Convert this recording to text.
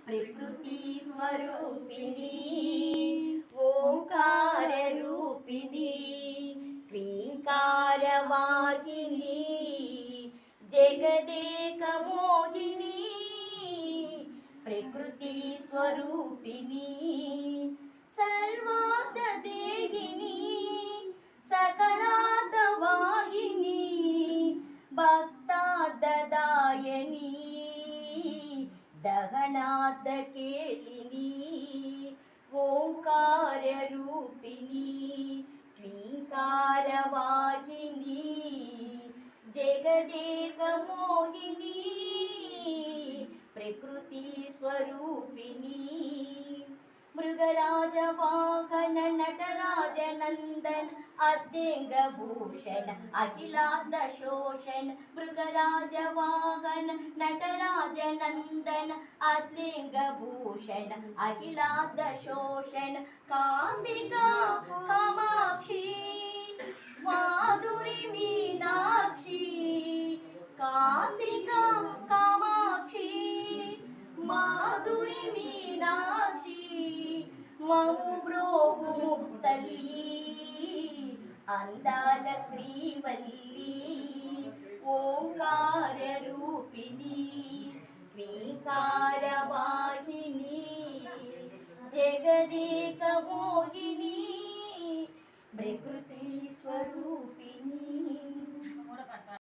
प्रकृति स्वरूपिणी ओंकार रूपिणी क्लींकारवाहिनी जगदेक मोहिनी प्रकृति स्वरूपिणी सर्वार्थ देहिनी सकलार्थ वाहिनी भक्तादायनी दहनाद केलिनी ओंकार रूपिणी क्लींकारवाहिनी जगदेक मोहिनी प्रकृति स्वरूपिणी मृगराज वाहन नटराज नंदन अद्यंग भूषण अखिलार्थ शोषण मृगराज वाहन नटराज नंदन अद्यंग भूषण अखिलार्थ शोषण काशिका कामाक्षी माधुरी मीनाक्षी काशिका कामाक्षी माधुरी मीनाक्षी ममु ब्रोहु तल्ली अंदाल श्रीवल्ली ओंकार रूपिणी क्लींकारवाहिनी जगदेक मोहिनी प्रकृति स्वरूपिणी।